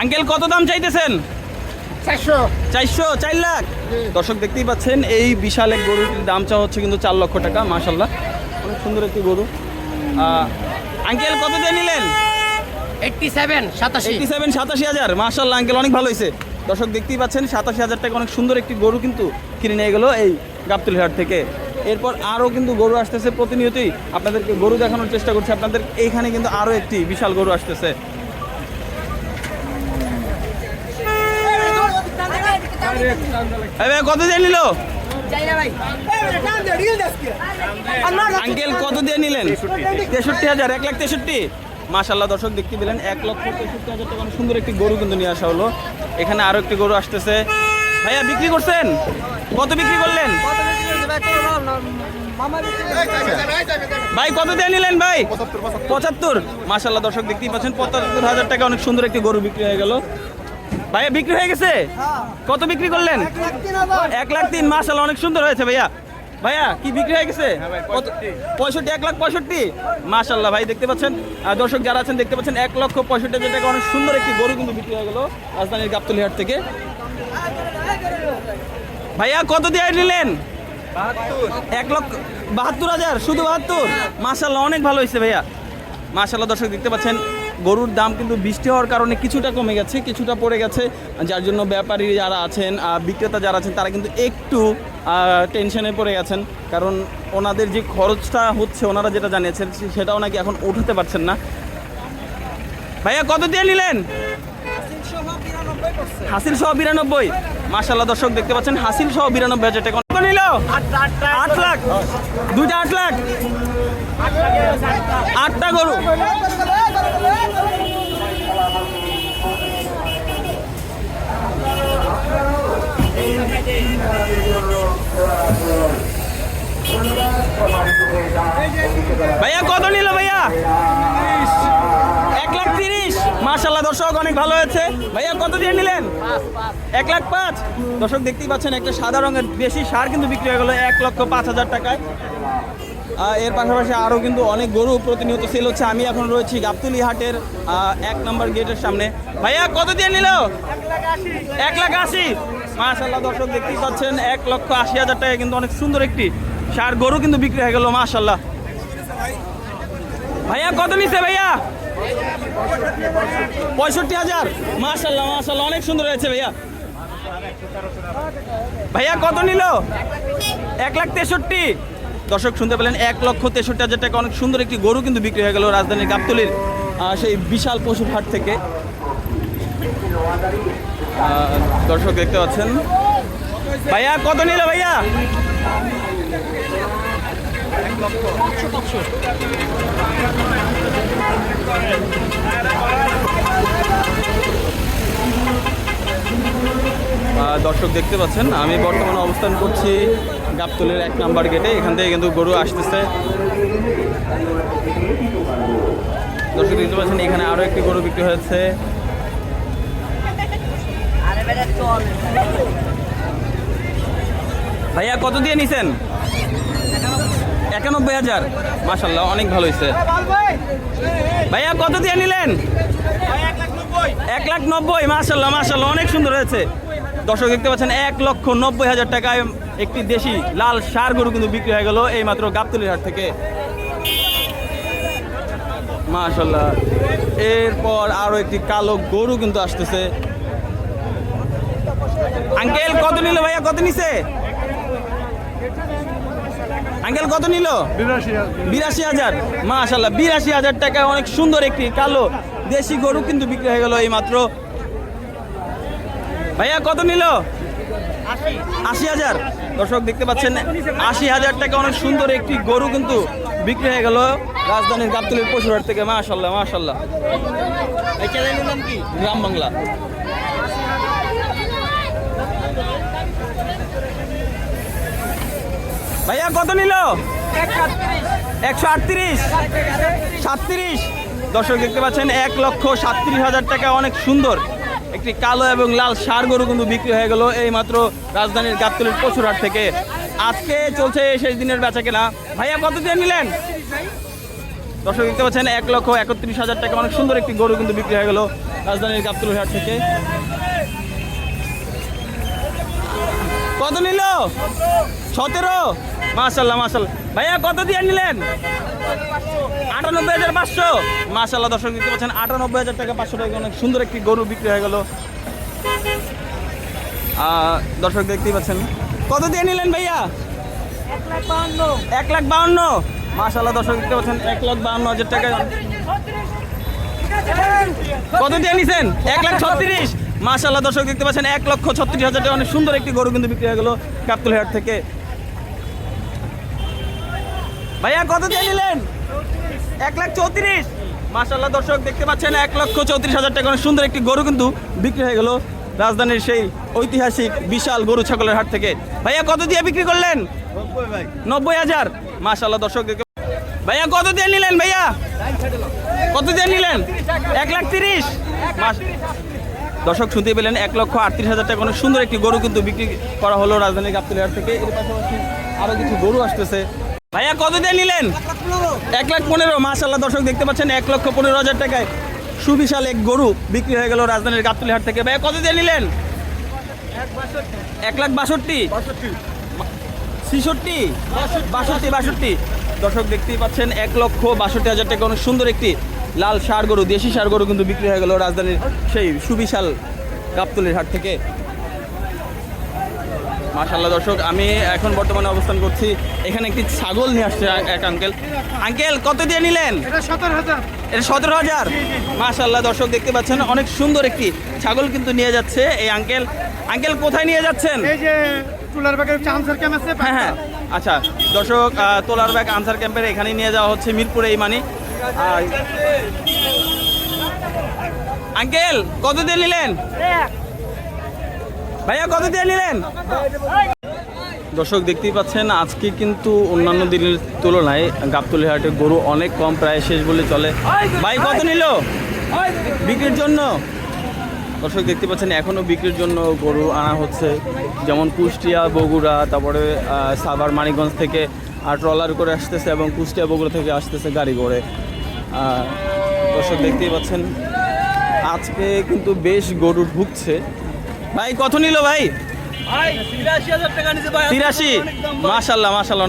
Uncle কত দাম চাইতেছেন? 400 4 লাখ। দর্শক দেখতেই পাচ্ছেন এই বিশাল এক গরুটির দাম চা হচ্ছে কিন্তু 4 লক্ষ টাকা। মাশাআল্লাহ অনেক সুন্দর একটি গরু। আঙ্কেল কত দিয়ে নিলেন? 87,000। মাশাআল্লাহ আঙ্কেল অনেক ভালো হয়েছে। দর্শক দেখতেই পাচ্ছেন 87,000 টাকা অনেক সুন্দর একটি গরু কিন্তু কিনে নিয়ে গেল এই গাবতলী হাট থেকে। এরপর আরও কিন্তু গরু আসতেছে প্রতিনিয়তই, আপনাদেরকে গরু দেখানোর চেষ্টা করছি। আপনাদের এইখানে কিন্তু আরও একটি বিশাল গরু আসতেছে। কত দিয়ে নিল আঙ্কেল? কত দিয়ে নিলেন? 63,000। 1,63,000। মাশাআল্লাহ দর্শক দেখতে পেলেন 1,63,000 টাকা সুন্দর একটি গরু কিন্তু নিয়ে আসা হলো। এখানে আরো একটি গরু আসতেছে। ভাইয়া বিক্রি করছেন? কত বিক্রি করলেন ভাই? কত দিয়ে নিলেন ভাই? 75। মাশাআল্লাহ দর্শক দেখতেই পাচ্ছেন 75,000 টাকা অনেক সুন্দর একটি গরু বিক্রি হয়ে গেল। ভাইয়া বিক্রি হয়ে গেছে? কত বিক্রি করলেন? 1,03,000। মাশাআল্লাহ অনেক সুন্দর হয়েছে ভাইয়া। ভাইয়া কি বিক্রি হয়ে গেছে? 65। 1,65,000। মাশাআল্লাহ ভাই দেখতে পাচ্ছেন, দর্শক যারা আছেন দেখতে পাচ্ছেন 1,65,000 টাকা অনেক সুন্দর একটি গরু কিন্তু বিক্রি হয়ে গেল রাজধানীর গাবতলী হাট থেকে। ভাইয়া কত দিয়ে নিলেন? 1,72,000। শুধু 72? মাশাআল্লাহ অনেক ভালো হয়েছে ভাইয়া। মাশাআল্লাহ দর্শক দেখতে পাচ্ছেন গরুর দাম কিন্তু বৃষ্টি হওয়ার কারণে কিছুটা কমে গেছে, কিছুটা পড়ে গেছে, যার জন্য ব্যাপারী যারা আছেন, বিক্রেতা যারা আছেন তারা কিন্তু একটু টেনশনে পড়ে গেছেন, কারণ ওনাদের যে খরচটা হচ্ছে ওনারা যেটা জানিয়েছেন সেটাও নাকি এখন উঠাতে পারছেন না। ভাইয়া কত দিয়ে নিলেন? হাসিল সহ 92। মাশাআল্লাহ দর্শক দেখতে পাচ্ছেন হাসিল সহ 92,000 টাকা কত নিল? 8 লাখ। দুইটা 8 লাখ। 8টা গরু। ভাইয়া কত নিল ভাইয়া? 1,30,000। মাশাআল্লাহ দর্শক অনেক ভালো হয়েছে। ভাইয়া কত দিয়ে নিলেন? 1,05,000। দর্শক দেখতেই পাচ্ছেন একটা সাদা রঙের বেশি সার কিন্তু বিক্রি হয়ে গেল 1,05,000 টাকায়। এর পাশাপাশি আরও কিন্তু অনেক গরু প্রতিনিয়ত সেল হচ্ছে। আমি এখন রয়েছি গাবতলী হাটের 1 নম্বর গেটের সামনে। ভাইয়া কত দিয়ে নিল? 1,80,000। মাশাআল্লাহ দর্শক দেখতেই পাচ্ছেন 1,80,000 টাকায় কিন্তু অনেক সুন্দর একটি সার গরু কিন্তু বিক্রি হয়ে গেল। মাশাআল্লাহ। ভাইয়া কত নিছে ভাইয়া? 65,000। মাশাআল্লাহ মাশাআল্লাহ অনেক সুন্দর হয়েছে ভাইয়া। ভাইয়া কত নিল? 1,63,000। দর্শক শুনতে পেলেন 1,63,000 টাকা অনেক সুন্দর একটি গরু কিন্তু বিক্রি হয়ে গেল রাজধানীর গাবতলীর সেই বিশাল পশুর হাট থেকে। দর্শক দেখতে পাচ্ছেন। ভাইয়া কত নিল ভাইয়া? 1,00,000। দর্শক দেখতে পাচ্ছেন আমি বর্তমানে অবস্থান করছি গাবতলীর 1 নম্বর গেটে। এখান থেকে কিন্তু গরু আসতেছে। দর্শক দেখতে পাচ্ছেন এখানে আরো একটি গরু বিক্রি হয়েছে। ভাইয়া কত দিয়ে নিছেন? 91,000। মাশাআল্লাহ অনেক ভালো হয়েছে। ভাইয়া কত দিয়ে নিলেন? 1,90,000। মাশাআল্লাহ মাশাআল্লাহ অনেক সুন্দর হয়েছে। দর্শক দেখতে পাচ্ছেন 1,90,000 টাকায় একটি দেশি লাল ষাঁড় গরু কিন্তু বিক্রি হয়ে গেল এই মাত্র গাবতলীর হাট থেকে। মাশাআল্লাহ। এরপর আরো একটি কালো গরু কিন্তু আসতেছে। আঙ্কেল কত নিল ভাইয়া? কত নিছে আঙ্কেল? কত নিল? 82,000। মাশাআল্লাহ 82,000 টাকায় অনেক সুন্দর একটি কালো দেশি গরু কিন্তু বিক্রি হয়ে গেল এই মাত্র। ভাইয়া কত নিল? 80,000। দর্শক দেখতে পাচ্ছেন 80,000 টাকা অনেক সুন্দর একটি গরু কিন্তু বিক্রি হয়ে গেল রাজধানীর গাবতলীর পশুরহাট থেকে। মাশাআল্লাহ মাশাআল্লাহ। গ্রাম বাংলা। ভাইয়া কত নিল? 138। 37। দর্শক দেখতে পাচ্ছেন 1,37,000 টাকা অনেক সুন্দর একটি কালো এবং লাল ষাঁড় গরু কিন্তু বিক্রি হয়ে গেল এই মাত্র রাজধানীর গাবতলীর পশুরহাট থেকে। আজকে চলছে শেষ দিনের বেচা কেনা। ভাইয়া কত দিয়ে নিলেন? 1,30,000। মাশাআল্লাহ 82,000 টাকা অনেক সুন্দর একটি কালো দেশি গরু কিন্তু বিক্রি হয়ে গেল এই মাত্র রাজধানীর গাবতলীর পশুরহাট থেকে। আজকে চলছে শেষ দিনের বেচা কেনা। ভাইয়া কত দিয়ে নিলেন? দর্শক দেখতে পাচ্ছেন 1,31,000 টাকা, অনেক সুন্দর একটি গরু কিন্তু বিক্রি হয়ে গেল রাজধানীর গাবতলী হাট থেকে। কত নিল? 17। মাশাল্লাহ মাশাল্লাহ। ভাইয়া কত দিয়ে নিলেন? 98,500। মাশাল্লাহ দর্শক দেখতে পাচ্ছেন 98,500 টাকা, 500 টাকা অনেক সুন্দর একটি গরু বিক্রি হয়ে গেল। দর্শক দেখতেই পাচ্ছেন। কত দিয়ে নিলেন ভাইয়া? 1,52,000। মাশাল্লাহ দর্শক দেখতে পাচ্ছেন 1,52,000 টাকা। কত দিয়ে নিছেন? 1,36,000। মাশাল্লাহ দর্শক দেখতে পাচ্ছেন 1,36,000 টাকা, অনেক সুন্দর একটি গরু কিন্তু বিক্রি হয়ে গেল গাবতলী হাট থেকে। ভাইয়া কত দিয়ে নিলেন? 1,34,000। মাশাল্লাহ দর্শক দেখতে পাচ্ছেন 1,34,000 টাকা, অনেক সুন্দর একটি গরু কিন্তু বিক্রি হয়ে গেল রাজধানীর সেই ঐতিহাসিক বিশাল গরু ছাগলের হাট থেকে। ভাইয়া কত দিয়ে বিক্রি করলেন? 90,000। মাশাল্লাহ দর্শক দেখতে। ভাইয়া কত দিয়ে নিলেন? ভাইয়া কত দিয়ে নিলেন? 1,30,000। দর্শক শুনতে পেলেন 1,38,000 টাকা, অনেক সুন্দর একটি গরু কিন্তু বিক্রি করা হলো রাজধানীর গাবতলী হাট থেকে। এর পাশাপাশি আরো কিছু গরু আসতেছে। ভাইয়া কত দিয়ে নিলেন? 1,15,000। মাশাল্লাহ দর্শক দেখতে পাচ্ছেন 1,15,000 টাকায় সুবিশাল এক গরু বিক্রি হয়ে গেল রাজধানীর গাবতলী হাট থেকে। ভাইয়া কত দিয়ে নিলেন? 1,62,000। 62। দর্শক দেখতেই পাচ্ছেন 1,62,000 টাকা, অনেক সুন্দর একটি লাল ষাঁড় গরু, দেশি ষাঁড় গরু কিন্তু বিক্রি হয়ে গেল রাজধানীর সেই সুবিশাল গাবতলীর হাট থেকে। মাশাল্লাহ দর্শক, আমি এখন বর্তমানে অবস্থান করছি, এখানে একটি ছাগল নিয়ে আসছে এক আঙ্কেল। আঙ্কেল কত দিয়ে নিলেন? এটা 17,000। এটা 17,000। মাশাল্লাহ দর্শক দেখতে পাচ্ছেন অনেক সুন্দর একটি ছাগল কিন্তু নিয়ে যাচ্ছে এই আঙ্কেল। আঙ্কেল কোথায় নিয়ে যাচ্ছেন? এই যে তুলারবাগের আনসার ক্যাম্প আছে। হ্যাঁ হ্যাঁ, আচ্ছা দর্শক, তোলারবাগ আনসার ক্যাম্পের এখানে নিয়ে যাওয়া হচ্ছে মিরপুরে এই মানি। আঙ্কেল কত দিয়ে নিলেন? ভাইয়া কত দিয়ে নিলেন? দর্শক দেখতেই পাচ্ছেন আজকে কিন্তু অন্যান্য দিনের তুলনায় গাবতলী হাটে গরু অনেক কম, প্রায় শেষ বলে চলে। ভাই কত নিল বিক্রির জন্য? দর্শক দেখতে পাচ্ছেন এখনও বিক্রির জন্য গরু আনা হচ্ছে, যেমন কুষ্টিয়া, বগুড়া, তারপরে সাভার, মানিকগঞ্জ থেকে ট্রলার করে আসতেছে এবং কুষ্টিয়া, বগুড়া থেকে আসতেছে গাড়ি করে। দর্শক দেখতেই পাচ্ছেন আজকে কিন্তু বেশ গরু ঢুকছে। ভাই কত নিল ভাই? 83,000 টাকা নিচে। 83। মাশাল্লাহ মাশাল্লাহ।